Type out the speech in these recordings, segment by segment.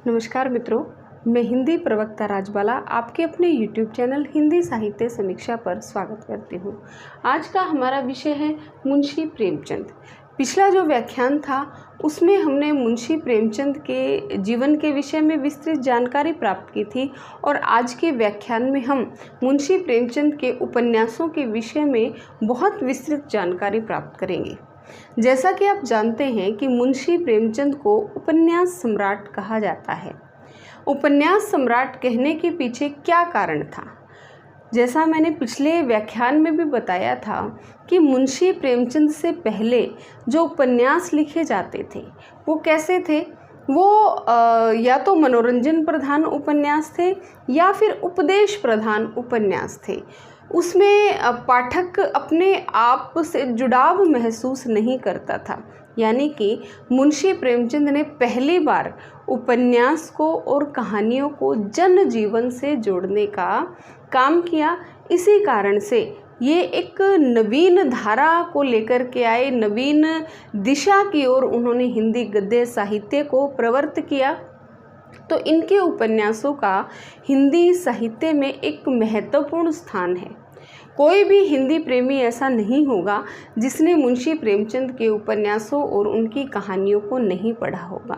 नमस्कार मित्रों, मैं हिंदी प्रवक्ता राजबाला आपके अपने YouTube चैनल हिंदी साहित्य समीक्षा पर स्वागत करती हूँ। आज का हमारा विषय है मुंशी प्रेमचंद। पिछला जो व्याख्यान था उसमें हमने मुंशी प्रेमचंद के जीवन के विषय में विस्तृत जानकारी प्राप्त की थी और आज के व्याख्यान में हम मुंशी प्रेमचंद के उपन्यासों के विषय में बहुत विस्तृत जानकारी प्राप्त करेंगे। जैसा कि आप जानते हैं कि मुंशी प्रेमचंद को उपन्यास सम्राट कहा जाता है। उपन्यास सम्राट कहने के पीछे क्या कारण था? जैसा मैंने पिछले व्याख्यान में भी बताया था कि मुंशी प्रेमचंद से पहले जो उपन्यास लिखे जाते थे वो कैसे थे? वो या तो मनोरंजन प्रधान उपन्यास थे या फिर उपदेश प्रधान उपन्यास थे। उसमें पाठक अपने आप से जुड़ाव महसूस नहीं करता था। यानी कि मुंशी प्रेमचंद ने पहली बार उपन्यास को और कहानियों को जन जीवन से जोड़ने का काम किया। इसी कारण से ये एक नवीन धारा को लेकर के आए, नवीन दिशा की ओर उन्होंने हिंदी गद्य साहित्य को प्रवृत्त किया। तो इनके उपन्यासों का हिंदी साहित्य में एक महत्वपूर्ण स्थान है। कोई भी हिंदी प्रेमी ऐसा नहीं होगा जिसने मुंशी प्रेमचंद के उपन्यासों और उनकी कहानियों को नहीं पढ़ा होगा,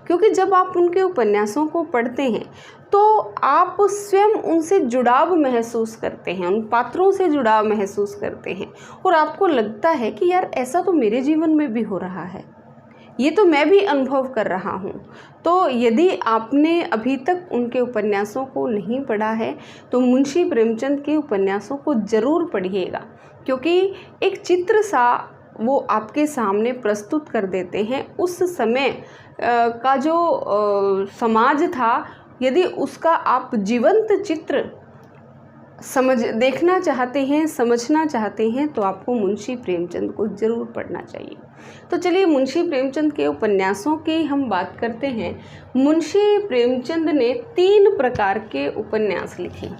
क्योंकि जब आप उनके उपन्यासों को पढ़ते हैं तो आप स्वयं उनसे जुड़ाव महसूस करते हैं, उन पात्रों से जुड़ाव महसूस करते हैं और आपको लगता है कि यार ऐसा तो मेरे जीवन में भी हो रहा है, ये तो मैं भी अनुभव कर रहा हूँ। तो यदि आपने अभी तक उनके उपन्यासों को नहीं पढ़ा है तो मुंशी प्रेमचंद के उपन्यासों को ज़रूर पढ़िएगा, क्योंकि एक चित्र सा वो आपके सामने प्रस्तुत कर देते हैं। उस समय का जो समाज था, यदि उसका आप जीवंत चित्र देखना चाहते हैं, समझना चाहते हैं तो आपको मुंशी प्रेमचंद को ज़रूर पढ़ना चाहिए। तो चलिए मुंशी प्रेमचंद के उपन्यासों की हम बात करते हैं। मुंशी प्रेमचंद ने 3 प्रकार के उपन्यास लिखे।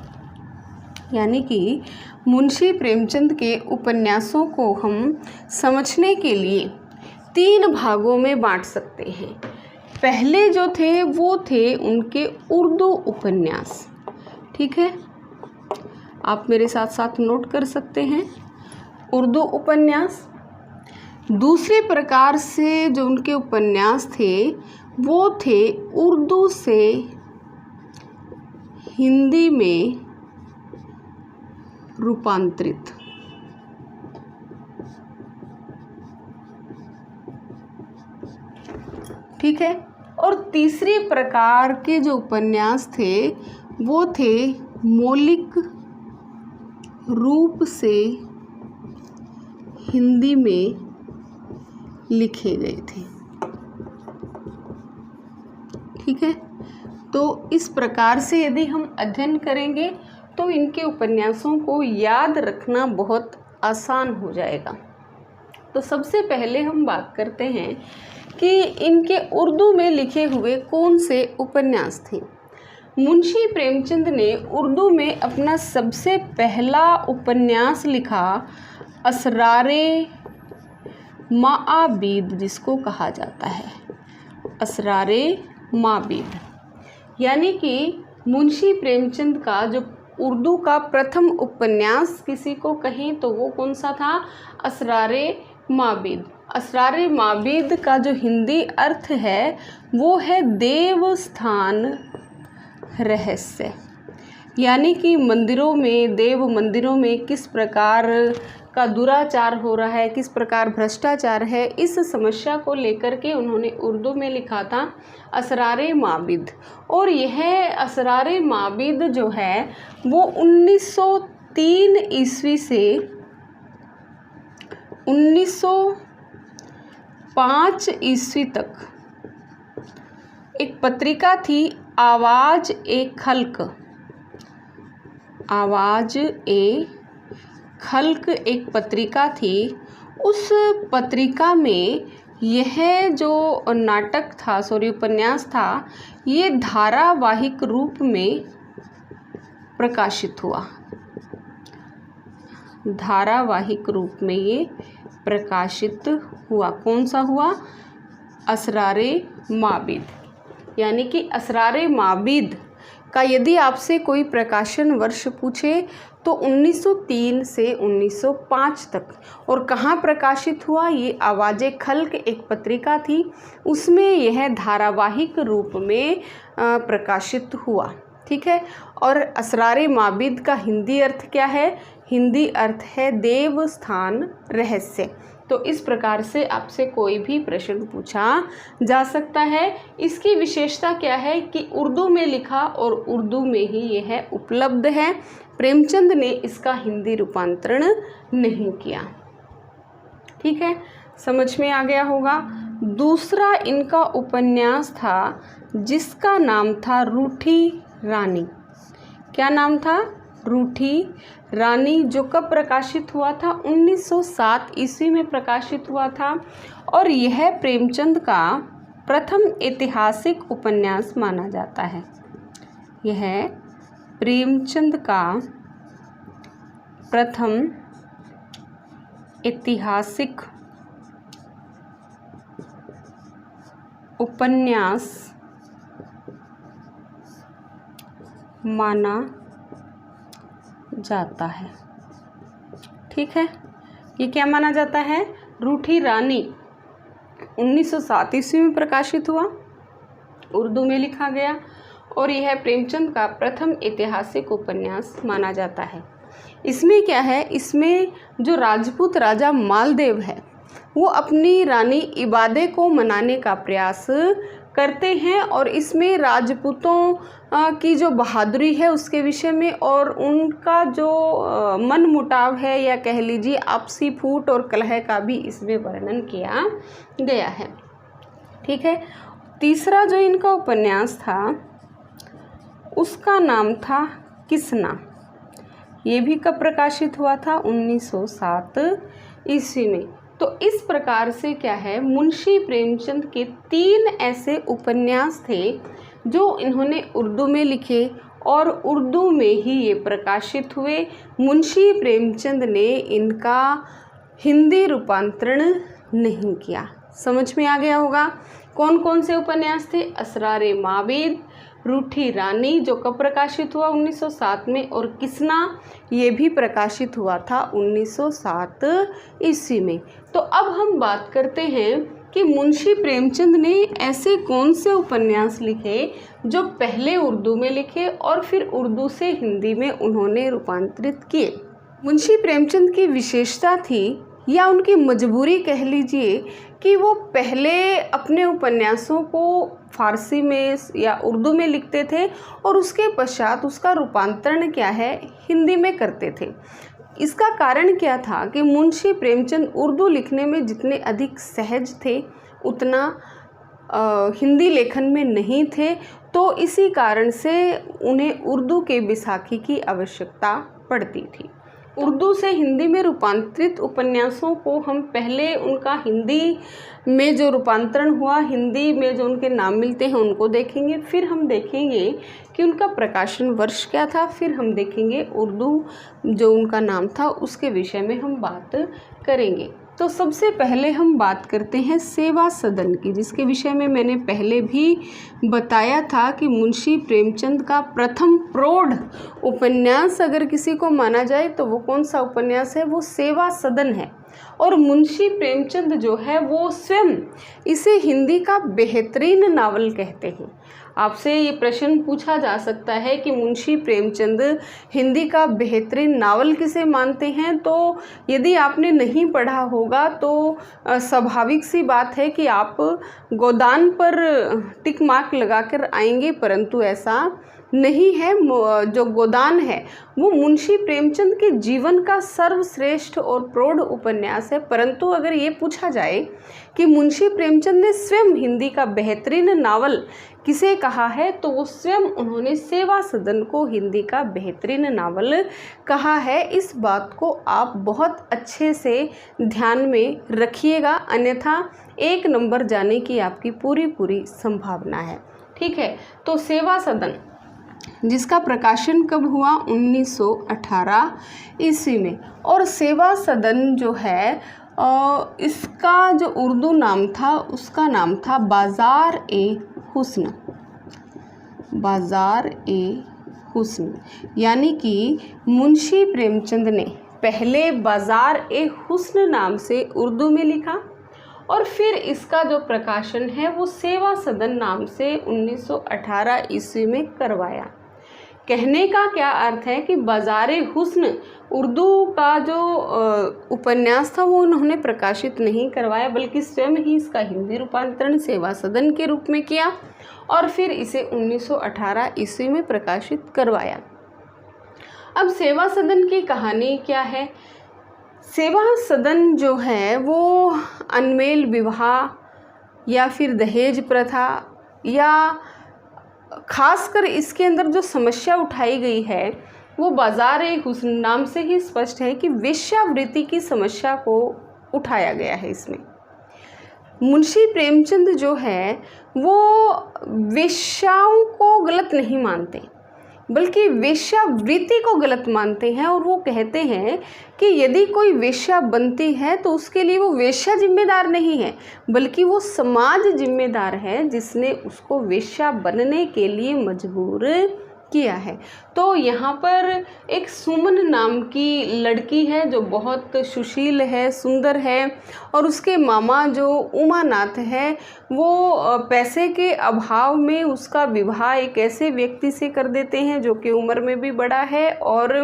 यानी कि मुंशी प्रेमचंद के उपन्यासों को हम समझने के लिए 3 भागों में बांट सकते हैं। पहले जो थे वो थे उनके उर्दू उपन्यास। ठीक है, आप मेरे साथ साथ नोट कर सकते हैं, उर्दू उपन्यास। दूसरे प्रकार से जो उनके उपन्यास थे वो थे उर्दू से हिंदी में रूपांतरित। ठीक है, और तीसरे प्रकार के जो उपन्यास थे वो थे मौलिक रूप से हिंदी में लिखे गए थे। ठीक है, तो इस प्रकार से यदि हम अध्ययन करेंगे तो इनके उपन्यासों को याद रखना बहुत आसान हो जाएगा। तो सबसे पहले हम बात करते हैं कि इनके उर्दू में लिखे हुए कौन से उपन्यास थे। मुंशी प्रेमचंद ने उर्दू में अपना सबसे पहला उपन्यास लिखा असरारे माआबीद, जिसको कहा जाता है असरारे माआबीद। यानी कि मुंशी प्रेमचंद का जो उर्दू का प्रथम उपन्यास किसी को कहें तो वो कौन सा था? असरारे माआबीद। असरारे माआबीद का जो हिंदी अर्थ है वो है देवस्थान रहस्य। यानी कि मंदिरों में, देव मंदिरों में किस प्रकार का दुराचार हो रहा है, किस प्रकार भ्रष्टाचार है, इस समस्या को लेकर के उन्होंने उर्दू में लिखा था असरारे माआबीद। और यह असरारे माआबीद जो है वो 1903 ईस्वी से 1905 ईस्वी तक एक पत्रिका थी, आवाज़ ए खल्क। आवाज़ ए खल्क एक पत्रिका थी। उस पत्रिका में यह जो नाटक था, उपन्यास था, ये धारावाहिक रूप में प्रकाशित हुआ। धारावाहिक रूप में ये प्रकाशित हुआ। कौन सा हुआ? असरारे माबिद। यानी कि असरारे माबिद का यदि आपसे कोई प्रकाशन वर्ष पूछे तो 1903 से 1905 तक। और कहाँ प्रकाशित हुआ? ये आवाज़े खल्क एक पत्रिका थी, उसमें यह धारावाहिक रूप में प्रकाशित हुआ। ठीक है। और असरारे माबिद का हिंदी अर्थ क्या है? हिंदी अर्थ है देव स्थान रहस्य। तो इस प्रकार से आपसे कोई भी प्रश्न पूछा जा सकता है। इसकी विशेषता क्या है कि उर्दू में लिखा और उर्दू में ही यह उपलब्ध है। प्रेमचंद ने इसका हिंदी रूपांतरण नहीं किया। ठीक है, समझ में आ गया होगा। दूसरा इनका उपन्यास था जिसका नाम था रूठी रानी। क्या नाम था? रूठी रानी, जो कब प्रकाशित हुआ था? 1907 ईस्वी में प्रकाशित हुआ था। और यह प्रेमचंद का प्रथम ऐतिहासिक उपन्यास माना जाता है। यह प्रेमचंद का प्रथम ऐतिहासिक उपन्यास माना जाता है। ठीक है, ये क्या माना जाता है? रूठी रानी 1907 ईस्वी में प्रकाशित हुआ, उर्दू में लिखा गया और यह प्रेमचंद का प्रथम ऐतिहासिक उपन्यास माना जाता है। इसमें क्या है? इसमें जो राजपूत राजा मालदेव है वो अपनी रानी इबादे को मनाने का प्रयास करते हैं और इसमें राजपूतों की जो बहादुरी है उसके विषय में और उनका जो मन मुटाव है या कह लीजिए आपसी फूट और कलह का भी इसमें वर्णन किया गया है। ठीक है। तीसरा जो इनका उपन्यास था उसका नाम था किसना। ये भी कब प्रकाशित हुआ था? 1907 ईस्वी में। तो इस प्रकार से क्या है, मुंशी प्रेमचंद के 3 ऐसे उपन्यास थे जो इन्होंने उर्दू में लिखे और उर्दू में ही ये प्रकाशित हुए। मुंशी प्रेमचंद ने इनका हिंदी रूपांतरण नहीं किया। समझ में आ गया होगा। कौन कौन से उपन्यास थे? असरारे माबिद, रूठी रानी जो कब प्रकाशित हुआ? 1907 में, और किसना ये भी प्रकाशित हुआ था 1907 ईस्वी में। तो अब हम बात करते हैं कि मुंशी प्रेमचंद ने ऐसे कौन से उपन्यास लिखे जो पहले उर्दू में लिखे और फिर उर्दू से हिंदी में उन्होंने रूपांतरित किए। मुंशी प्रेमचंद की विशेषता थी या उनकी मजबूरी कह लीजिए कि वो पहले अपने उपन्यासों को फारसी में या उर्दू में लिखते थे और उसके पश्चात उसका रूपांतरण क्या है, हिंदी में करते थे। इसका कारण क्या था कि मुंशी प्रेमचंद उर्दू लिखने में जितने अधिक सहज थे उतना हिंदी लेखन में नहीं थे, तो इसी कारण से उन्हें उर्दू के बैसाखी की आवश्यकता पड़ती थी। उर्दू से हिंदी में रूपांतरित उपन्यासों को हम पहले उनका हिंदी में जो रूपांतरण हुआ, हिंदी में जो उनके नाम मिलते हैं उनको देखेंगे, फिर हम देखेंगे कि उनका प्रकाशन वर्ष क्या था, फिर हम देखेंगे उर्दू जो उनका नाम था उसके विषय में हम बात करेंगे। तो सबसे पहले हम बात करते हैं सेवा सदन की, जिसके विषय में मैंने पहले भी बताया था कि मुंशी प्रेमचंद का प्रथम प्रौढ़ उपन्यास अगर किसी को माना जाए तो वो कौन सा उपन्यास है? वो सेवा सदन है। और मुंशी प्रेमचंद जो है वो स्वयं इसे हिंदी का बेहतरीन नावल कहते हैं। आपसे ये प्रश्न पूछा जा सकता है कि मुंशी प्रेमचंद हिंदी का बेहतरीन नावल किसे मानते हैं, तो यदि आपने नहीं पढ़ा होगा तो स्वाभाविक सी बात है कि आप गोदान पर टिक मार्क लगाकर आएंगे, परंतु ऐसा नहीं है। जो गोदान है वो मुंशी प्रेमचंद के जीवन का सर्वश्रेष्ठ और प्रौढ़ उपन्यास है। परंतु अगर ये पूछा जाए कि मुंशी प्रेमचंद ने स्वयं हिंदी का बेहतरीन नावल किसे कहा है, तो वो स्वयं उन्होंने सेवा सदन को हिंदी का बेहतरीन नावल कहा है। इस बात को आप बहुत अच्छे से ध्यान में रखिएगा, अन्यथा 1 नंबर जाने की आपकी पूरी संभावना है। ठीक है। तो सेवा सदन जिसका प्रकाशन कब हुआ? 1918 ईस्वी में। और सेवा सदन जो है इसका जो उर्दू नाम था उसका नाम था बाज़ार ए हुस्न। बाजार ए हुस्न, यानी कि मुंशी प्रेमचंद ने पहले बाजार ए हुस्न नाम से उर्दू में लिखा और फिर इसका जो प्रकाशन है वो सेवा सदन नाम से 1918 ईस्वी में करवाया। कहने का क्या अर्थ है कि बाज़ारे हुस्न उर्दू का जो उपन्यास था वो उन्होंने प्रकाशित नहीं करवाया, बल्कि स्वयं ही इसका हिंदी रूपांतरण सेवा सदन के रूप में किया और फिर इसे 1918 ईस्वी में प्रकाशित करवाया। अब सेवा सदन की कहानी क्या है? सेवा सदन जो है वो अनमेल विवाह या फिर दहेज प्रथा या खासकर इसके अंदर जो समस्या उठाई गई है वो बाजार ए हुस्न नाम से ही स्पष्ट है कि वेश्यावृत्ति की समस्या को उठाया गया है। इसमें मुंशी प्रेमचंद जो है वो वेश्याओं को गलत नहीं मानते, बल्कि वेश्यावृत्ति को गलत मानते हैं और वो कहते हैं कि यदि कोई वेश्या बनती है तो उसके लिए वो वेश्या जिम्मेदार नहीं है, बल्कि वो समाज जिम्मेदार है जिसने उसको वेश्या बनने के लिए मजबूर किया है। तो यहाँ पर एक सुमन नाम की लड़की है जो बहुत सुशील है, सुंदर है, और उसके मामा जो उमानाथ है वो पैसे के अभाव में उसका विवाह एक ऐसे व्यक्ति से कर देते हैं जो कि उम्र में भी बड़ा है और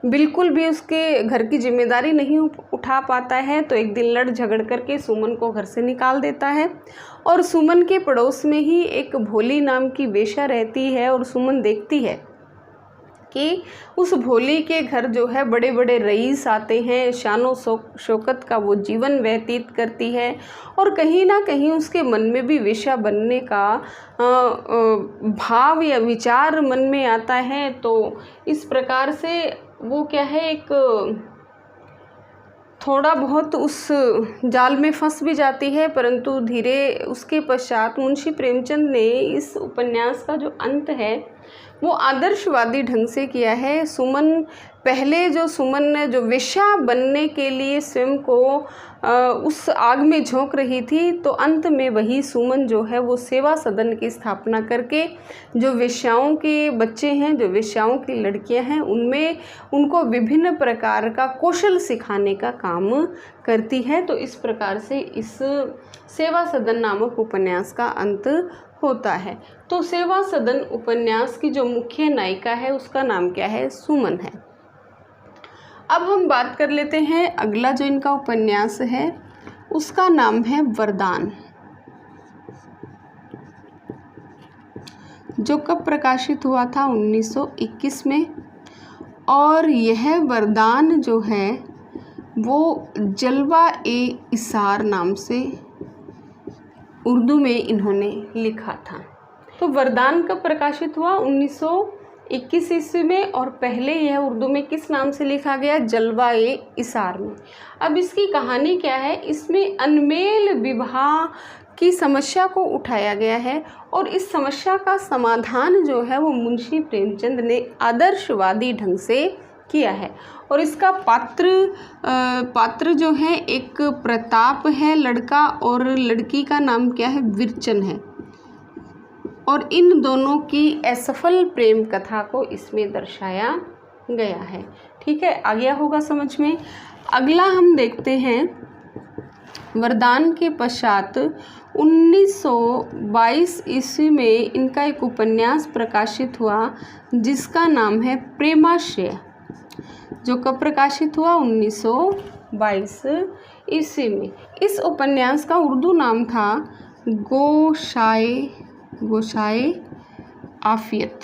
बिल्कुल भी उसके घर की जिम्मेदारी नहीं उठा पाता है। तो एक दिन लड़ झगड़ करके सुमन को घर से निकाल देता है और सुमन के पड़ोस में ही एक भोली नाम की वेश्या रहती है और सुमन देखती है कि उस भोली के घर जो है बड़े बड़े रईस आते हैं, शानो शौकत का वो जीवन व्यतीत करती है और कहीं ना कहीं उसके मन में भी वेश्या बनने का भाव या विचार मन में आता है। तो इस प्रकार से वो क्या है, एक थोड़ा बहुत उस जाल में फंस भी जाती है, परंतु धीरे उसके पश्चात मुंशी प्रेमचंद ने इस उपन्यास का जो अंत है वो आदर्शवादी ढंग से किया है। सुमन ने जो वेश्या बनने के लिए स्वयं को उस आग में झोंक रही थी, तो अंत में वही सुमन जो है वो सेवा सदन की स्थापना करके जो वेश्याओं के बच्चे हैं, जो वेश्याओं की लड़कियां हैं, उनमें उनको विभिन्न प्रकार का कौशल सिखाने का काम करती है। तो इस प्रकार से इस सेवा सदन नामक उपन्यास का अंत होता है। तो सेवा सदन उपन्यास की जो मुख्य नायिका है उसका नाम क्या है? सुमन है। अब हम बात कर लेते हैं अगला जो इनका उपन्यास है उसका नाम है वरदान, जो कब प्रकाशित हुआ था? 1921 में। और यह वरदान जो है वो जलवा ए इसार नाम से उर्दू में इन्होंने लिखा था। तो वरदान कब प्रकाशित हुआ? 1921 ईस्वी में, और पहले यह उर्दू में किस नाम से लिखा गया? जलवा ए इसार में। अब इसकी कहानी क्या है? इसमें अनमेल विवाह की समस्या को उठाया गया है और इस समस्या का समाधान जो है वो मुंशी प्रेमचंद ने आदर्शवादी ढंग से किया है। और इसका पात्र जो है एक प्रताप है लड़का, और लड़की का नाम क्या है? विरचन है। और इन दोनों की असफल प्रेम कथा को इसमें दर्शाया गया है। ठीक है, आ गया होगा समझ में। अगला हम देखते हैं वरदान के पश्चात 1922 ईस्वी में इनका एक उपन्यास प्रकाशित हुआ जिसका नाम है प्रेमाश्रय, जो कब प्रकाशित हुआ? 1922 ईस्वी में। इस उपन्यास का उर्दू नाम था गोशाए आफियत।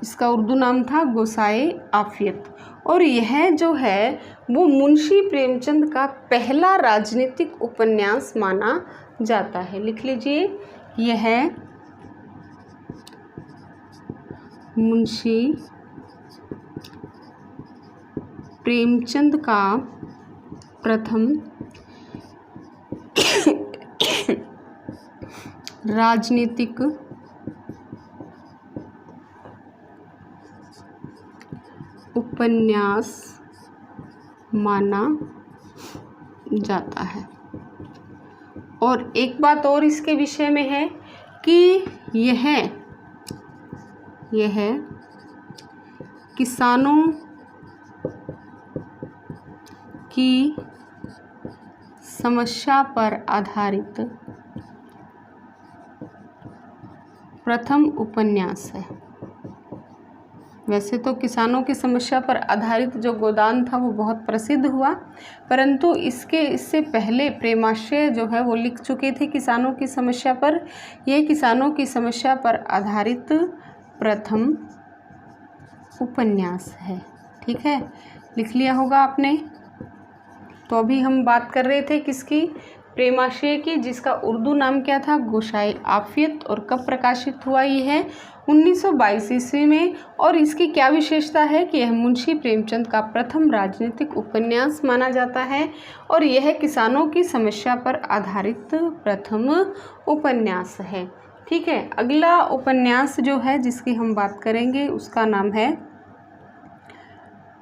इसका उर्दू नाम था गोशाए आफियत। और यह जो है वो मुंशी प्रेमचंद का पहला राजनीतिक उपन्यास माना जाता है। लिख लीजिए, यह मुंशी प्रेमचंद का प्रथम राजनीतिक उपन्यास माना जाता है। और एक बात और इसके विषय में है कि यह किसानों की समस्या पर आधारित प्रथम उपन्यास है। वैसे तो किसानों की समस्या पर आधारित जो गोदान था वो बहुत प्रसिद्ध हुआ, परंतु इससे पहले प्रेमाश्रय जो है वो लिख चुके थे किसानों की समस्या पर। यह किसानों की समस्या पर आधारित प्रथम उपन्यास है। ठीक है, लिख लिया होगा आपने। तो अभी हम बात कर रहे थे किसकी, प्रेमाश्रय की, जिसका उर्दू नाम क्या था, गोसाई आफियत। और कब प्रकाशित हुआ ये है, 1922 ईस्वी में। और इसकी क्या विशेषता है कि यह मुंशी प्रेमचंद का प्रथम राजनीतिक उपन्यास माना जाता है और यह किसानों की समस्या पर आधारित प्रथम उपन्यास है। ठीक है, अगला उपन्यास जो है जिसकी हम बात करेंगे उसका नाम है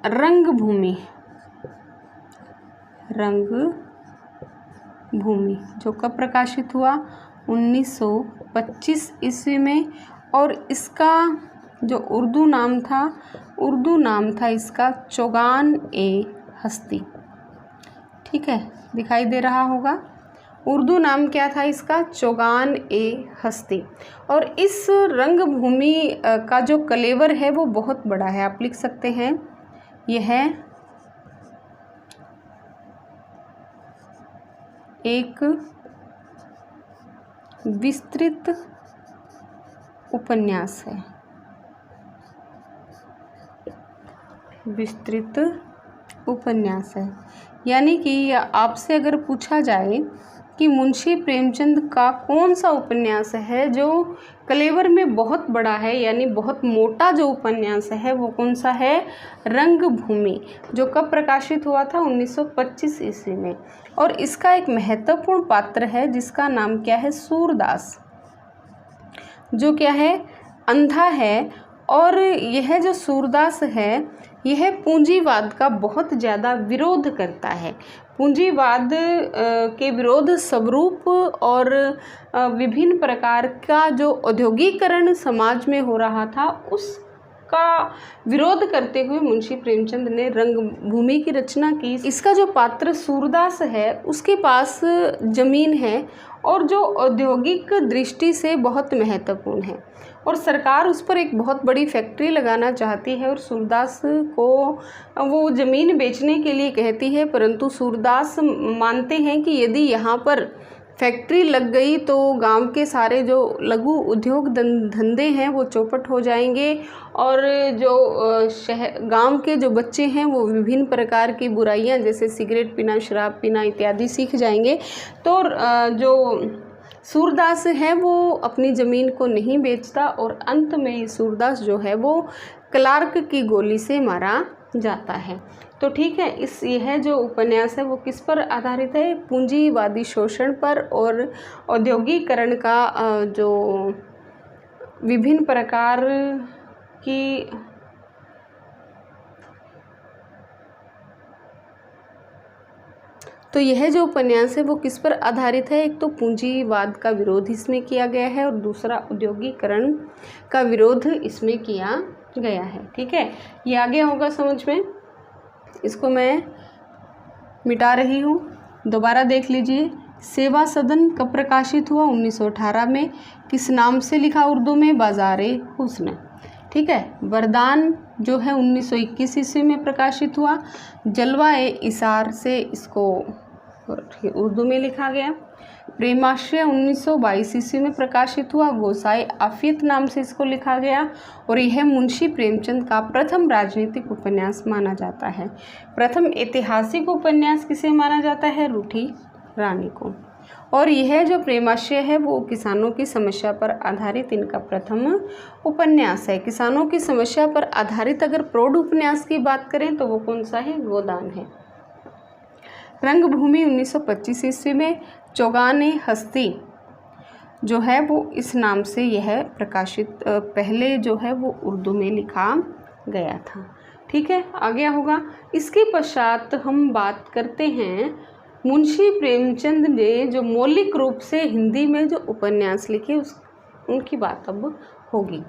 रंगभूमि। रंगभूमि जो कब प्रकाशित हुआ, 1925 ईस्वी में। और इसका जो उर्दू नाम था इसका चौगान-ए-हस्ती। ठीक है, दिखाई दे रहा होगा। उर्दू नाम क्या था इसका, चौगान-ए-हस्ती। और इस रंगभूमि का जो कलेवर है वो बहुत बड़ा है, आप लिख सकते हैं। यह एक विस्तृत उपन्यास है। विस्तृत उपन्यास है यानी कि आपसे अगर पूछा जाए कि मुंशी प्रेमचंद का कौन सा उपन्यास है जो कलेवर में बहुत बड़ा है, यानी बहुत मोटा जो उपन्यास है, वो कौन सा है, रंगभूमि, जो कब प्रकाशित हुआ था, 1925 ईस्वी में। और इसका एक महत्वपूर्ण पात्र है जिसका नाम क्या है, सूरदास, जो क्या है, अंधा है। और यह जो सूरदास है यह पूंजीवाद का बहुत ज़्यादा विरोध करता है। पूंजीवाद के विरोध स्वरूप और विभिन्न प्रकार का जो औद्योगिकरण समाज में हो रहा था उसका विरोध करते हुए मुंशी प्रेमचंद ने रंगभूमि की रचना की। इसका जो पात्र सूरदास है उसके पास जमीन है और जो औद्योगिक दृष्टि से बहुत महत्वपूर्ण है और सरकार उस पर एक बहुत बड़ी फैक्ट्री लगाना चाहती है और सूरदास को वो ज़मीन बेचने के लिए कहती है, परंतु सूरदास मानते हैं कि यदि यहाँ पर फैक्ट्री लग गई तो गांव के सारे जो लघु उद्योग धंधे हैं वो चौपट हो जाएंगे और जो गांव के जो बच्चे हैं वो विभिन्न प्रकार की बुराइयां जैसे सिगरेट पीना, शराब पीना इत्यादि सीख जाएंगे। तो जो सूरदास है वो अपनी ज़मीन को नहीं बेचता और अंत में सूरदास जो है वो क्लार्क की गोली से मारा जाता है। तो ठीक है, यह जो उपन्यास है वो किस पर आधारित है, पूंजीवादी शोषण पर और औद्योगिकरण का जो विभिन्न प्रकार की तो यह जो उपन्यास है वो किस पर आधारित है, एक तो पूंजीवाद का विरोध इसमें किया गया है और दूसरा औद्योगिकरण का विरोध इसमें किया गया है। ठीक है, ये आ गया होगा समझ में। इसको मैं मिटा रही हूँ, दोबारा देख लीजिए। सेवा सदन कब प्रकाशित हुआ, 1918 में। किस नाम से लिखा उर्दू में, बाज़ारे हुस्न। ठीक है, वरदान जो है 1921 ईस्वी में प्रकाशित हुआ। जलवा-ए इसार से इसको उर्दू में लिखा गया। प्रेमाश्रय 1922 ईस्वी में प्रकाशित हुआ। गोसाई आफियत नाम से इसको लिखा गया और यह मुंशी प्रेमचंद का प्रथम राजनीतिक उपन्यास माना जाता है। प्रथम ऐतिहासिक उपन्यास किसे माना जाता है, रूठी रानी को। और यह जो प्रेमाश्रय है वो किसानों की समस्या पर आधारित इनका प्रथम उपन्यास है। किसानों की समस्या पर आधारित अगर प्रौढ़ उपन्यास की बात करें तो वो कौन सा है, गोदान है। रंगभूमि 1925 ईस्वी में। चौगान-ए-हस्ती जो है वो इस नाम से यह प्रकाशित पहले जो है वो उर्दू में लिखा गया था। ठीक है, आ गया होगा। इसके पश्चात हम बात करते हैं मुंशी प्रेमचंद ने जो मौलिक रूप से हिंदी में जो उपन्यास लिखे उनकी बात अब होगी।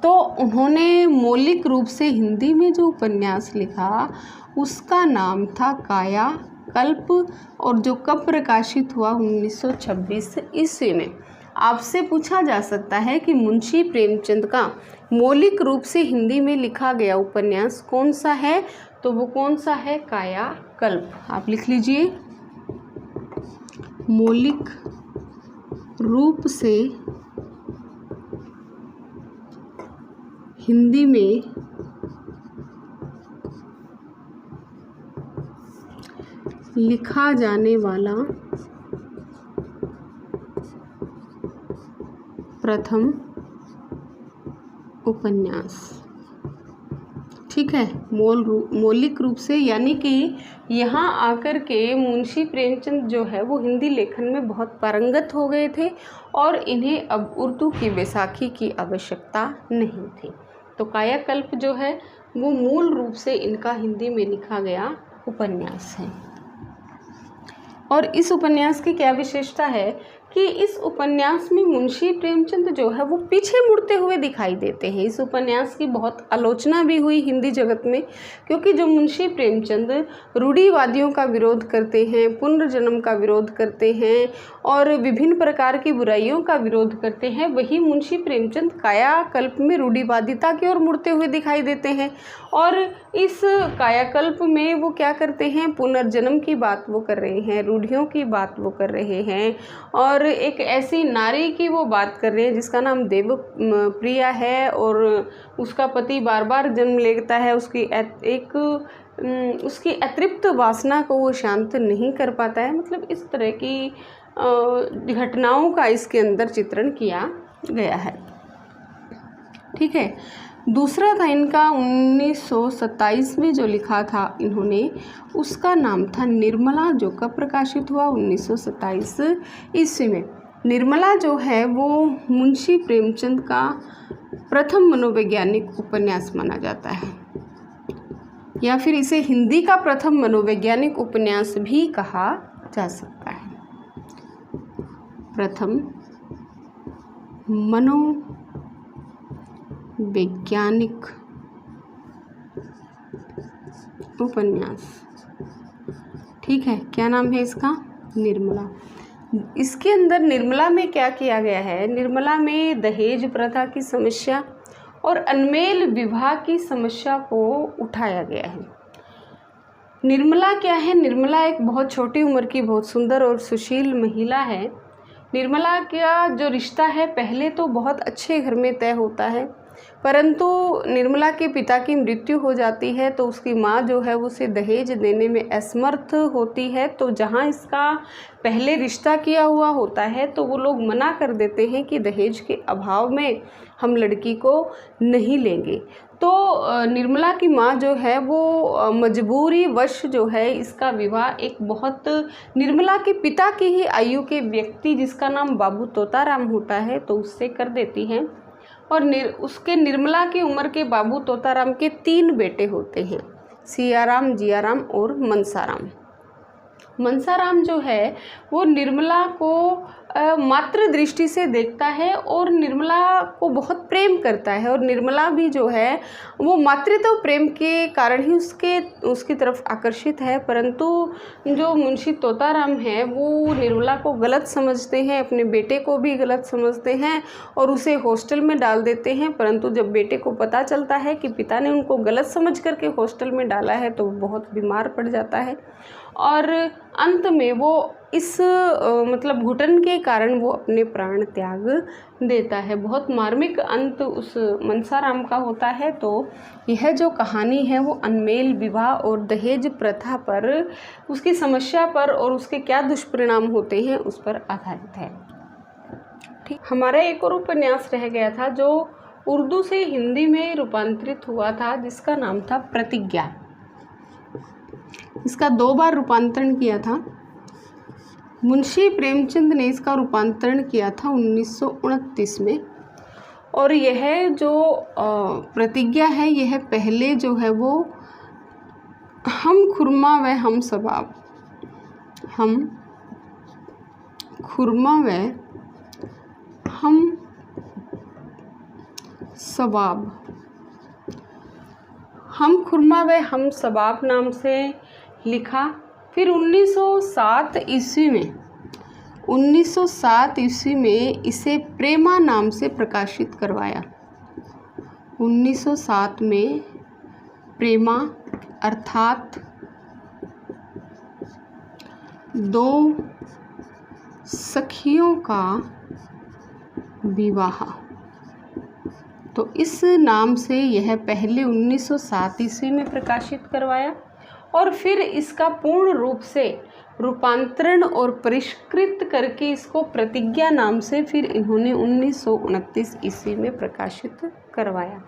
तो उन्होंने मौलिक रूप से हिंदी में जो उपन्यास लिखा उसका नाम था कायाकल्प, और जो कब प्रकाशित हुआ 1926 ईस्वी में। आपसे पूछा जा सकता है कि मुंशी प्रेमचंद का मौलिक रूप से हिंदी में लिखा गया उपन्यास कौन सा है, तो वो कौन सा है, कायाकल्प। आप लिख लीजिए, मौलिक रूप से हिंदी में लिखा जाने वाला प्रथम उपन्यास। ठीक है, मौलिक रूप से, यानी कि यहाँ आकर के मुंशी प्रेमचंद जो है वो हिंदी लेखन में बहुत पारंगत हो गए थे और इन्हें अब उर्दू की बैसाखी की आवश्यकता नहीं थी। तो कायाकल्प जो है वो मूल रूप से इनका हिंदी में लिखा गया उपन्यास है। और इस उपन्यास की क्या विशेषता है कि इस उपन्यास में मुंशी प्रेमचंद जो है वो पीछे मुड़ते हुए दिखाई देते हैं। इस उपन्यास की बहुत आलोचना भी हुई हिंदी जगत में, क्योंकि जो मुंशी प्रेमचंद रूढ़िवादियों का विरोध करते हैं, पुनर्जन्म का विरोध करते हैं और विभिन्न प्रकार की बुराइयों का विरोध करते हैं, वही मुंशी प्रेमचंद कायाकल्प में रूढ़िवादिता की ओर मुड़ते हुए दिखाई देते हैं। और इस कायाकल्प में वो क्या करते हैं, पुनर्जन्म की बात वो कर रहे हैं, रूढ़ियों की बात वो कर रहे हैं और एक ऐसी नारी की वो बात कर रहे हैं जिसका नाम देवप्रिया है और उसका पति बार बार जन्म लेता है, उसकी अतृप्त वासना को वो शांत नहीं कर पाता है। मतलब इस तरह की घटनाओं का इसके अंदर चित्रण किया गया है। ठीक है, दूसरा था इनका 1927 में जो लिखा था इन्होंने, उसका नाम था निर्मला, जो कब प्रकाशित हुआ 1927 ईस्वी में। निर्मला जो है वो मुंशी प्रेमचंद का प्रथम मनोवैज्ञानिक उपन्यास माना जाता है, या फिर इसे हिंदी का प्रथम मनोवैज्ञानिक उपन्यास भी कहा जा सकता है। प्रथम मनोवैज्ञानिक उपन्यास। ठीक है, क्या नाम है इसका, निर्मला। इसके अंदर निर्मला में क्या किया गया है, निर्मला में दहेज प्रथा की समस्या और अनमेल विवाह की समस्या को उठाया गया है। निर्मला क्या है, निर्मला एक बहुत छोटी उम्र की बहुत सुंदर और सुशील महिला है। निर्मला का जो रिश्ता है पहले तो बहुत अच्छे घर में तय होता है, परंतु निर्मला के पिता की मृत्यु हो जाती है तो उसकी माँ जो है उसे दहेज देने में असमर्थ होती है। तो जहाँ इसका पहले रिश्ता किया हुआ होता है तो वो लोग मना कर देते हैं कि दहेज के अभाव में हम लड़की को नहीं लेंगे। तो निर्मला की माँ जो है वो मजबूरी वश जो है इसका विवाह एक बहुत निर्मला के पिता की ही आयु के व्यक्ति जिसका नाम बाबू तोताराम होता है तो उससे कर देती हैं। और उसके निर्मला की उम्र के बाबू तोताराम के 3 बेटे होते हैं, सियाराम, जियाराम और मनसाराम। मनसाराम जो है वो निर्मला को मातृ दृष्टि से देखता है और निर्मला को बहुत प्रेम करता है, और निर्मला भी जो है वो मातृत्व प्रेम के कारण ही उसकी तरफ आकर्षित है। परंतु जो मुंशी तोताराम है वो निर्मला को गलत समझते हैं, अपने बेटे को भी गलत समझते हैं और उसे हॉस्टल में डाल देते हैं। परंतु जब बेटे को पता चलता है कि पिता ने उनको गलत समझ करके हॉस्टल में डाला है तो वो बहुत बीमार पड़ जाता है और अंत में वो इस मतलब घुटन के कारण वो अपने प्राण त्याग देता है। बहुत मार्मिक अंत उस मनसाराम का होता है। तो यह जो कहानी है वो अनमेल विवाह और दहेज प्रथा पर, उसकी समस्या पर और उसके क्या दुष्परिणाम होते हैं उस पर आधारित है। ठीक, हमारा एक और उपन्यास रह गया था जो उर्दू से हिंदी में रूपांतरित हुआ था जिसका नाम था प्रतिज्ञा। इसका 2 बार रूपांतरण किया था। मुंशी प्रेमचंद ने इसका रूपांतरण किया था 1929 में, और यह जो प्रतिज्ञा है यह पहले जो है वो हम खुरमा व हम सबाब, हम खुरमा व हम सबाब। हम खुरमा व हम सबाब नाम से लिखा। फिर 1907 ईस्वी में इसे प्रेमा नाम से प्रकाशित करवाया। 1907 में प्रेमा अर्थात दो सखियों का विवाह, तो इस नाम से यह पहले 1907 ईस्वी में प्रकाशित करवाया और फिर इसका पूर्ण रूप से रूपांतरण और परिष्कृत करके इसको प्रतिज्ञा नाम से फिर इन्होंने 1929 ईस्वी में प्रकाशित करवाया।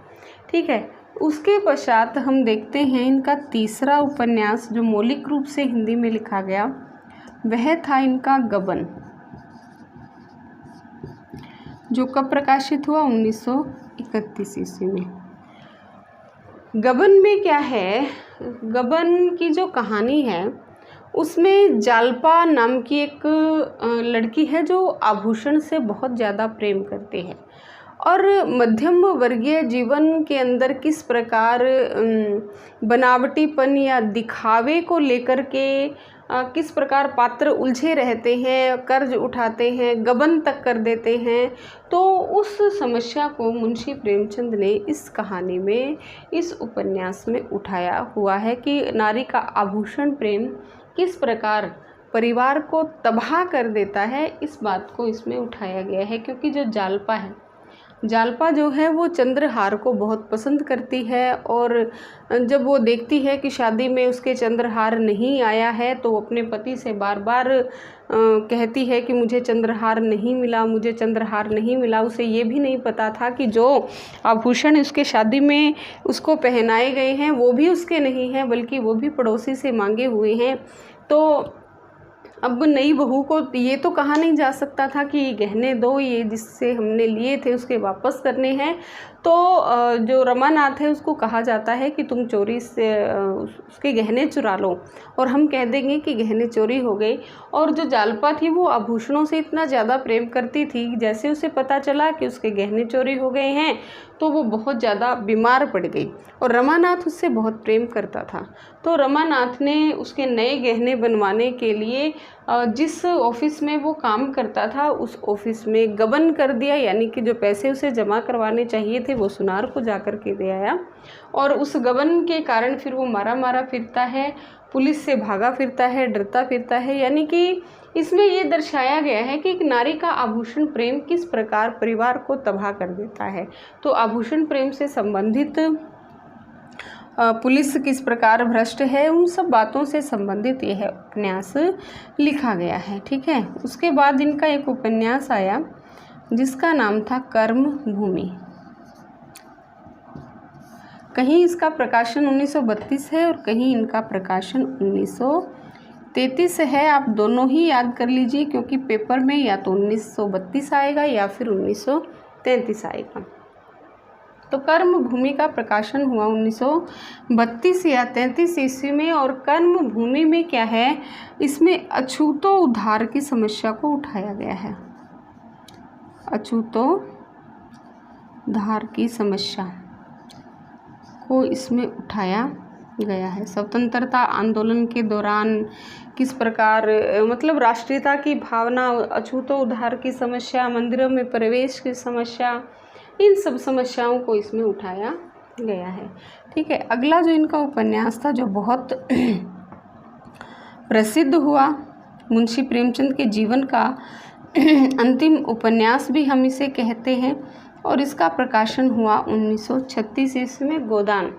ठीक है, उसके पश्चात हम देखते हैं इनका तीसरा उपन्यास जो मौलिक रूप से हिंदी में लिखा गया, वह था इनका गबन, जो कब प्रकाशित हुआ? 1931 ईस्वी में। गबन में क्या है, गबन की जो कहानी है उसमें जालपा नाम की एक लड़की है जो आभूषण से बहुत ज़्यादा प्रेम करती है और मध्यम वर्गीय जीवन के अंदर किस प्रकार बनावटीपन या दिखावे को लेकर के किस प्रकार पात्र उलझे रहते हैं, कर्ज उठाते हैं, गबन तक कर देते हैं। तो उस समस्या को मुंशी प्रेमचंद ने इस कहानी में, इस उपन्यास में उठाया हुआ है कि नारी का आभूषण प्रेम किस प्रकार परिवार को तबाह कर देता है, इस बात को इसमें उठाया गया है। क्योंकि जो जालपा है, जालपा जो है वो चंद्रहार को बहुत पसंद करती है और जब वो देखती है कि शादी में उसके चंद्रहार नहीं आया है तो वो अपने पति से बार बार कहती है कि मुझे चंद्रहार नहीं मिला, मुझे चंद्रहार नहीं मिला। उसे ये भी नहीं पता था कि जो आभूषण उसके शादी में उसको पहनाए गए हैं वो भी उसके नहीं हैं, बल्कि वो भी पड़ोसी से मांगे हुए हैं। तो अब नई बहू को ये तो कहा नहीं जा सकता था कि गहने दो, ये जिससे हमने लिए थे उसके वापस करने हैं। तो जो रमानाथ है उसको कहा जाता है कि तुम चोरी से उसके गहने चुरा लो और हम कह देंगे कि गहने चोरी हो गए। और जो जालपा थी वो आभूषणों से इतना ज़्यादा प्रेम करती थी, जैसे उसे पता चला कि उसके गहने चोरी हो गए हैं तो वो बहुत ज़्यादा बीमार पड़ गई और रमानाथ उससे बहुत प्रेम करता था। तो रमानाथ ने उसके नए गहने बनवाने के लिए जिस ऑफिस में वो काम करता था उस ऑफिस में गबन कर दिया, यानी कि जो पैसे उसे जमा करवाने चाहिए थे वो सुनार को जाकर के दे आया और उस गबन के कारण फिर वो मारा मारा फिरता है, पुलिस से भागा फिरता है, डरता फिरता है। यानी कि इसमें ये दर्शाया गया है कि एक नारी का आभूषण प्रेम किस प्रकार परिवार को तबाह कर देता है। तो आभूषण प्रेम से संबंधित पुलिस किस प्रकार भ्रष्ट है, उन सब बातों से संबंधित यह उपन्यास लिखा गया है। ठीक है, उसके बाद इनका एक उपन्यास आया जिसका नाम था कर्म भूमि। कहीं इसका प्रकाशन 1932 है और कहीं इनका प्रकाशन 1933 है। आप दोनों ही याद कर लीजिए क्योंकि पेपर में या तो 1932 आएगा या फिर 1933 आएगा। तो कर्म भूमि का प्रकाशन हुआ 1932 या 33 ईस्वी में। और कर्म भूमि में क्या है, इसमें अछूतो उधार की समस्या को उठाया गया है। अछूतो उधार की समस्या को इसमें उठाया गया है। स्वतंत्रता आंदोलन के दौरान किस प्रकार मतलब राष्ट्रीयता की भावना, अछूतो उधार की समस्या, मंदिरों में प्रवेश की समस्या, इन सब समस्याओं को इसमें उठाया गया है। ठीक है, अगला जो इनका उपन्यास था जो बहुत प्रसिद्ध हुआ, मुंशी प्रेमचंद के जीवन का अंतिम उपन्यास भी हम इसे कहते हैं और इसका प्रकाशन हुआ 1936 ईस्वी में, गोदान।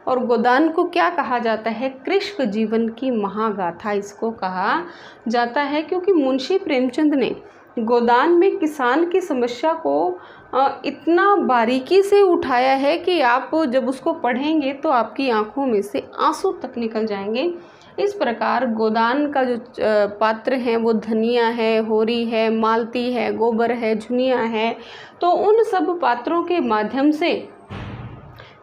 और गोदान को क्या कहा जाता है, कृष्ण जीवन की महागाथा इसको कहा जाता है। क्योंकि मुंशी प्रेमचंद ने गोदान में किसान की समस्या को इतना बारीकी से उठाया है कि आप जब उसको पढ़ेंगे तो आपकी आंखों में से आंसू तक निकल जाएंगे। इस प्रकार गोदान का जो पात्र हैं वो धनिया है, होरी है, मालती है, गोबर है, झुनिया है। तो उन सब पात्रों के माध्यम से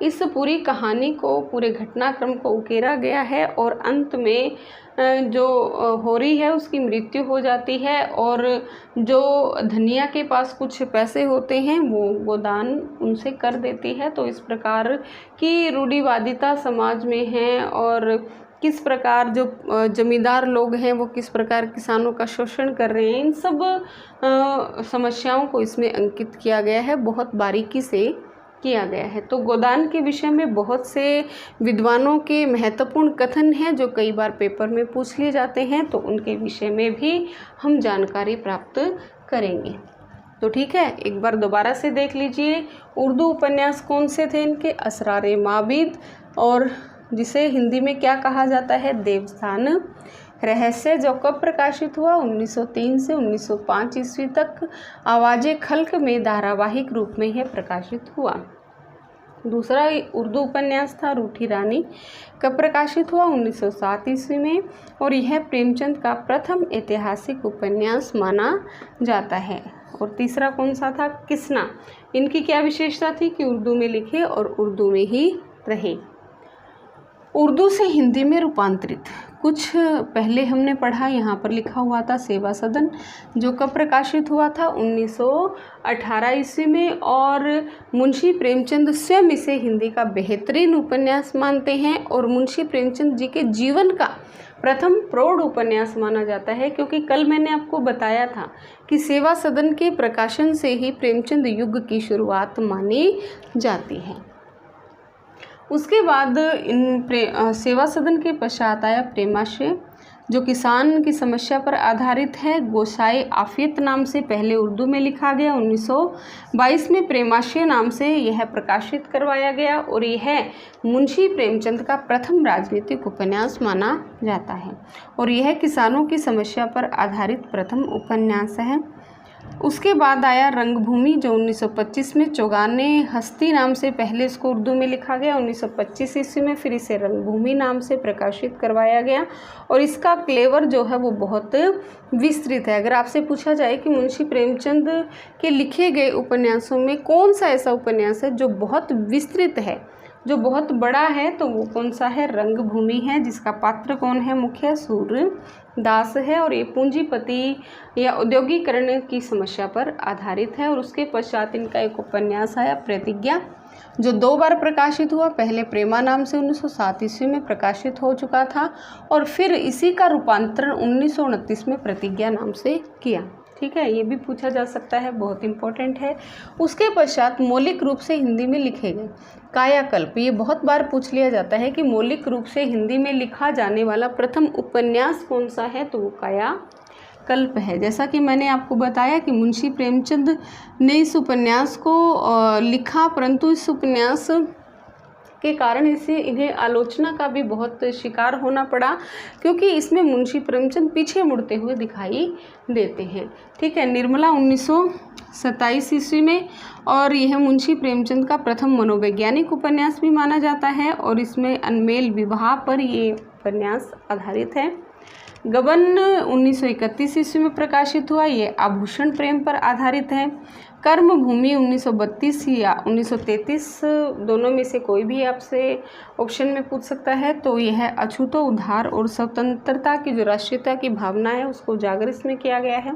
इस पूरी कहानी को, पूरे घटनाक्रम को उकेरा गया है और अंत में जो होरी है उसकी मृत्यु हो जाती है और जो धनिया के पास कुछ पैसे होते हैं वो गोदान उनसे कर देती है। तो इस प्रकार की रूढ़िवादिता समाज में है और किस प्रकार जो जमींदार लोग हैं वो किस प्रकार किसानों का शोषण कर रहे हैं, इन सब समस्याओं को इसमें अंकित किया गया है, बहुत बारीकी से किया गया है। तो गोदान के विषय में बहुत से विद्वानों के महत्वपूर्ण कथन हैं जो कई बार पेपर में पूछ लिए जाते हैं, तो उनके विषय में भी हम जानकारी प्राप्त करेंगे। तो ठीक है, एक बार दोबारा से देख लीजिए। उर्दू उपन्यास कौन से थे इनके? असरारे माबिद, और जिसे हिंदी में क्या कहा जाता है? देवस्थान रहस्य, जो कब प्रकाशित हुआ? 1903 से 1905 ईस्वी तक आवाज़े खल्क में धारावाहिक रूप में यह प्रकाशित हुआ। दूसरा उर्दू उपन्यास था रूठी रानी, कब प्रकाशित हुआ? 1907 ईस्वी में, और यह प्रेमचंद का प्रथम ऐतिहासिक उपन्यास माना जाता है। और तीसरा कौन सा था? किसना। इनकी क्या विशेषता थी? कि उर्दू में लिखे और उर्दू में ही रहे। उर्दू से हिंदी में रूपांतरित, कुछ पहले हमने पढ़ा, यहाँ पर लिखा हुआ था सेवा सदन, जो कब प्रकाशित हुआ था? 1918 ईस्वी में, और मुंशी प्रेमचंद स्वयं इसे हिंदी का बेहतरीन उपन्यास मानते हैं और मुंशी प्रेमचंद जी के जीवन का प्रथम प्रौढ़ उपन्यास माना जाता है, क्योंकि कल मैंने आपको बताया था कि सेवा सदन के प्रकाशन से ही प्रेमचंद युग की शुरुआत मानी जाती है। उसके बाद सेवा सदन के पश्चात आया प्रेमाश्रय, जो किसान की समस्या पर आधारित है। गोसाई आफियत नाम से पहले उर्दू में लिखा गया। 1922 में प्रेमाश्रय नाम से यह प्रकाशित करवाया गया और यह मुंशी प्रेमचंद का प्रथम राजनीतिक उपन्यास माना जाता है और यह किसानों की समस्या पर आधारित प्रथम उपन्यास है। उसके बाद आया रंगभूमि, जो 1925 में चौगाने हस्ती नाम से पहले इसको उर्दू में लिखा गया। 1925 ईस्वी में फिर इसे रंगभूमि नाम से प्रकाशित करवाया गया और इसका क्लेवर जो है वो बहुत विस्तृत है। अगर आपसे पूछा जाए कि मुंशी प्रेमचंद के लिखे गए उपन्यासों में कौन सा ऐसा उपन्यास है जो बहुत विस्तृत है, जो बहुत बड़ा है, तो वो कौन सा है? रंगभूमि है, जिसका पात्र कौन है? मुख्य सूरदास है और ये पूंजीपति या औद्योगिकरण की समस्या पर आधारित है। और उसके पश्चात इनका एक उपन्यास आया प्रतिज्ञा, जो 2 बार प्रकाशित हुआ। पहले प्रेमा नाम से 1907 ईस्वी में प्रकाशित हो चुका था और फिर इसी का रूपांतरण 1929 में प्रतिज्ञा नाम से किया। ठीक है, ये भी पूछा जा सकता है, बहुत इंपॉर्टेंट है। उसके पश्चात मौलिक रूप से हिंदी में लिखे गए कायाकल्प, ये बहुत बार पूछ लिया जाता है कि मौलिक रूप से हिंदी में लिखा जाने वाला प्रथम उपन्यास कौन सा है, तो वो कायाकल्प है। जैसा कि मैंने आपको बताया कि मुंशी प्रेमचंद ने इस उपन्यास को लिखा, परंतु इस उपन्यास के कारण इन्हें आलोचना का भी बहुत शिकार होना पड़ा, क्योंकि इसमें मुंशी प्रेमचंद पीछे मुड़ते हुए दिखाई देते हैं। ठीक है, निर्मला 1927 ईस्वी में, और यह मुंशी प्रेमचंद का प्रथम मनोवैज्ञानिक उपन्यास भी माना जाता है और इसमें अनमेल विवाह पर ये उपन्यास आधारित है। गबन 1931 ईस्वी में प्रकाशित हुआ, ये आभूषण प्रेम पर आधारित है। कर्मभूमि 1932 या 1933, दोनों में से कोई भी आपसे ऑप्शन में पूछ सकता है, तो यह अछूतो उद्धार और स्वतंत्रता की जो राष्ट्रीयता की भावना है उसको उजागर इसमें किया गया है।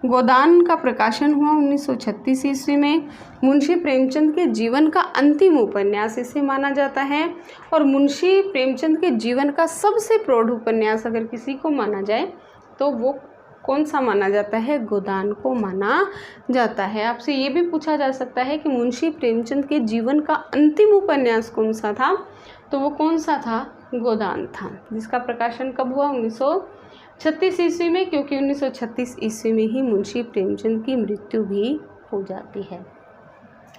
गोदान का प्रकाशन हुआ 1936 ईस्वी में। मुंशी प्रेमचंद के जीवन का अंतिम उपन्यास इसे माना जाता है और मुंशी प्रेमचंद के जीवन का सबसे प्रौढ़ उपन्यास अगर किसी को माना जाए तो वो कौन सा माना जाता है? गोदान को माना जाता है। आपसे ये भी पूछा जा सकता है कि मुंशी प्रेमचंद के जीवन का अंतिम उपन्यास कौन सा था, तो वो कौन सा था? गोदान था, जिसका प्रकाशन कब हुआ? 1936 ईस्वी में, क्योंकि 1936 ईस्वी में ही मुंशी प्रेमचंद की मृत्यु भी हो जाती है।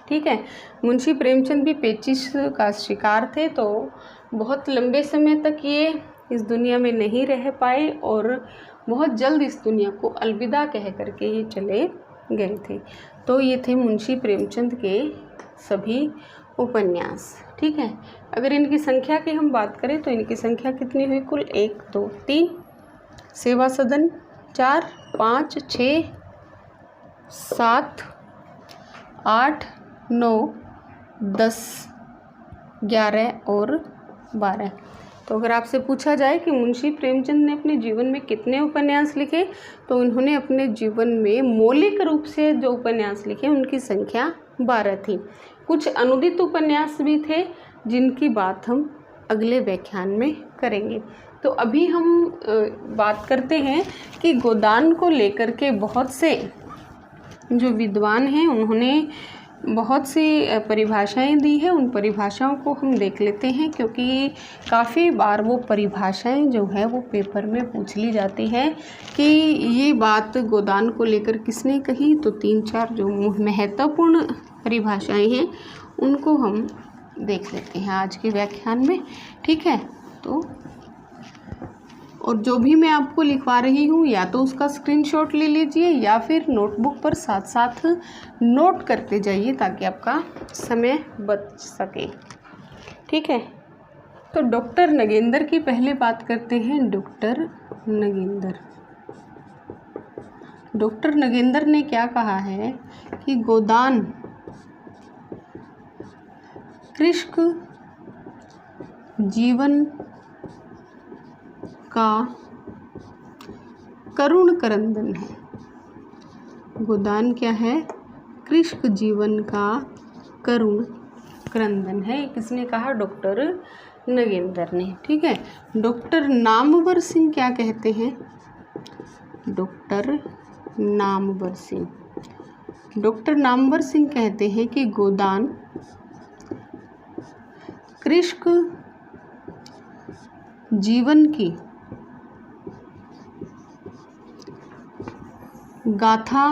ठीक है, मुंशी प्रेमचंद भी पेचिश का शिकार थे, तो बहुत लंबे समय तक ये इस दुनिया में नहीं रह पाए और बहुत जल्द इस दुनिया को अलविदा कह करके ये चले गए थे। तो ये थे मुंशी प्रेमचंद के सभी उपन्यास। ठीक है, अगर इनकी संख्या की हम बात करें तो इनकी संख्या कितनी हुई? कुल 1, 2, 3, सेवा सदन 4, 5, 6, 7, 8, 9, 10 11 और 12। तो अगर आपसे पूछा जाए कि मुंशी प्रेमचंद ने अपने जीवन में कितने उपन्यास लिखे, तो उन्होंने अपने जीवन में मौलिक रूप से जो उपन्यास लिखे उनकी संख्या 12 थी। कुछ अनुदित उपन्यास भी थे जिनकी बात हम अगले व्याख्यान में करेंगे। तो अभी हम बात करते हैं कि गोदान को लेकर के बहुत से जो विद्वान हैं उन्होंने बहुत सी परिभाषाएं दी है। उन परिभाषाओं को हम देख लेते हैं, क्योंकि काफ़ी बार वो परिभाषाएं जो है वो पेपर में पूछ ली जाती है कि ये बात गोदान को लेकर किसने कही। तो 3-4 जो महत्वपूर्ण परिभाषाएं हैं उनको हम देख लेते हैं आज के व्याख्यान में, ठीक है। तो और जो भी मैं आपको लिखवा रही हूँ या तो उसका स्क्रीनशॉट ले लीजिए या फिर नोटबुक पर साथ साथ नोट करते जाइए ताकि आपका समय बच सके, ठीक है। तो डॉक्टर नगेंद्र की पहले बात करते हैं। डॉक्टर नगेंद्र ने क्या कहा है कि गोदान कृष्ण जीवन का करुण क्रंदन है। गोदान क्या है? कृष्ण जीवन का करुण क्रंदन है। किसने कहा? डॉक्टर नगेंद्र ने, ठीक है। डॉक्टर नामवर सिंह क्या कहते हैं? डॉक्टर नामवर सिंह कहते हैं कि गोदान कृष्ण जीवन की गाथा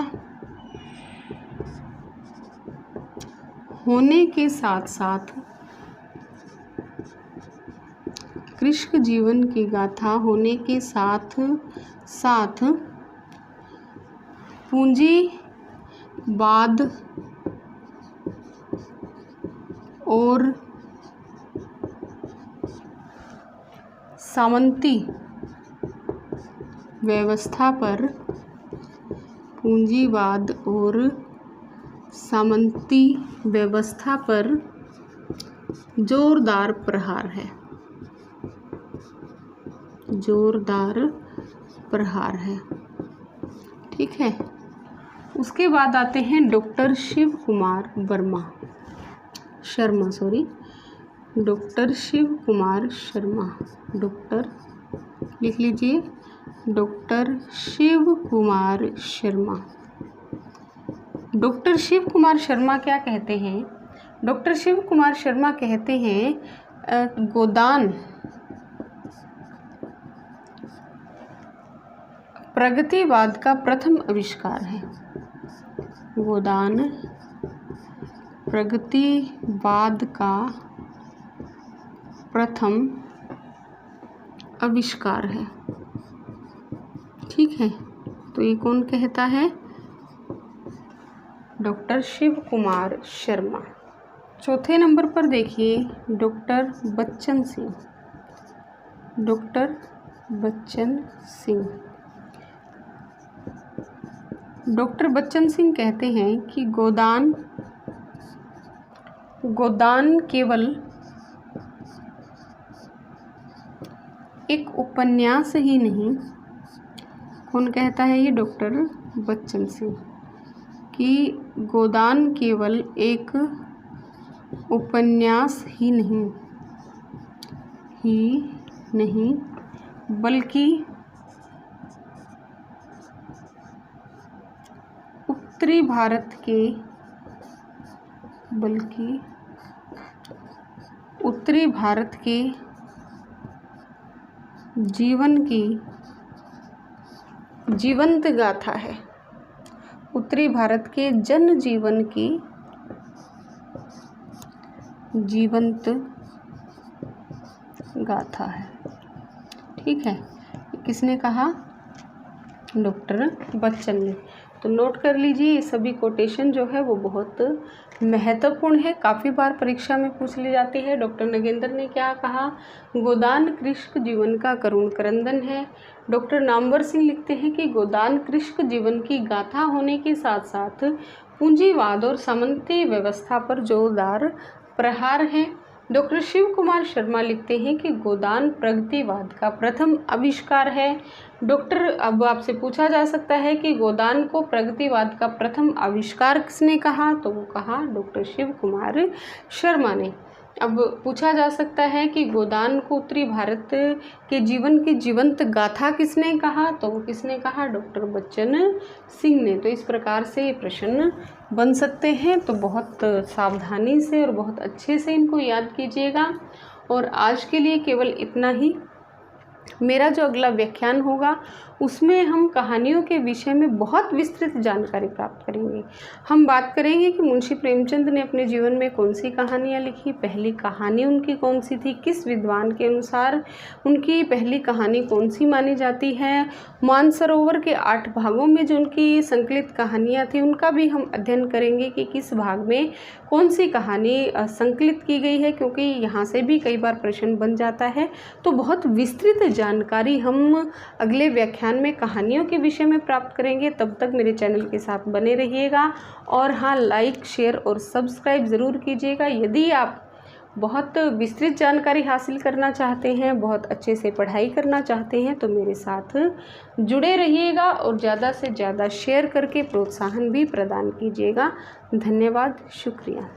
होने के साथ साथ कृष्ण जीवन की गाथा होने के साथ साथ पूंजीवाद और सामंती व्यवस्था पर जोरदार प्रहार है, ठीक है। उसके बाद आते हैं डॉक्टर शिव कुमार शर्मा। डॉक्टर लिख लीजिए, डॉक्टर शिव कुमार शर्मा। डॉक्टर शिव कुमार शर्मा क्या कहते हैं? डॉक्टर शिव कुमार शर्मा कहते हैं गोदान प्रगतिवाद का प्रथम आविष्कार है। गोदान प्रगतिवाद का प्रथम आविष्कार है, ठीक है। तो ये कौन कहता है? डॉक्टर शिव कुमार शर्मा। चौथे नंबर पर देखिए डॉक्टर बच्चन सिंह। डॉक्टर बच्चन सिंह कहते हैं कि गोदान केवल एक उपन्यास ही नहीं। कौन कहता है ये? डॉक्टर बच्चन सिंह, कि गोदान केवल एक उपन्यास ही नहीं बल्कि उत्तरी भारत के जीवन की जीवंत गाथा है। उत्तरी भारत के जन जीवन की जीवंत गाथा है, ठीक है। किसने कहा? डॉक्टर बच्चन ने। तो नोट कर लीजिए, ये सभी कोटेशन जो है वो बहुत महत्वपूर्ण है, काफ़ी बार परीक्षा में पूछ ली जाती है। डॉक्टर नगेंद्र ने क्या कहा? गोदान कृष्ण जीवन का करुण क्रंदन है। डॉक्टर नामवर सिंह लिखते हैं कि गोदान कृष्ण जीवन की गाथा होने के साथ साथ पूंजीवाद और सामंती व्यवस्था पर जोरदार प्रहार है। डॉक्टर शिव कुमार शर्मा लिखते हैं कि गोदान प्रगतिवाद का प्रथम आविष्कार है। डॉक्टर, अब आपसे पूछा जा सकता है कि गोदान को प्रगतिवाद का प्रथम आविष्कार किसने कहा, तो वो कहा डॉक्टर शिव कुमार शर्मा ने। अब पूछा जा सकता है कि गोदान को उत्तरी भारत के जीवन की जीवंत गाथा किसने कहा, तो वो किसने कहा, डॉक्टर बच्चन सिंह ने। तो इस प्रकार से ये प्रश्न बन सकते हैं, तो बहुत सावधानी से और बहुत अच्छे से इनको याद कीजिएगा। और आज के लिए केवल इतना ही। मेरा जो अगला व्याख्यान होगा उसमें हम कहानियों के विषय में बहुत विस्तृत जानकारी प्राप्त करेंगे। हम बात करेंगे कि मुंशी प्रेमचंद ने अपने जीवन में कौन सी कहानियाँ लिखी, पहली कहानी उनकी कौन सी थी, किस विद्वान के अनुसार उनकी पहली कहानी कौन सी मानी जाती है, मानसरोवर के 8 भागों में जो उनकी संकलित कहानियाँ थी उनका भी हम अध्ययन करेंगे कि किस भाग में कौन सी कहानी संकलित की गई है, क्योंकि यहाँ से भी कई बार प्रश्न बन जाता है। तो बहुत विस्तृत जानकारी हम अगले व्याख्यान में कहानियों के विषय में प्राप्त करेंगे। तब तक मेरे चैनल के साथ बने रहिएगा और हाँ, लाइक, शेयर और सब्सक्राइब ज़रूर कीजिएगा। यदि आप बहुत विस्तृत जानकारी हासिल करना चाहते हैं, बहुत अच्छे से पढ़ाई करना चाहते हैं, तो मेरे साथ जुड़े रहिएगा और ज़्यादा से ज़्यादा शेयर करके प्रोत्साहन भी प्रदान कीजिएगा। धन्यवाद, शुक्रिया।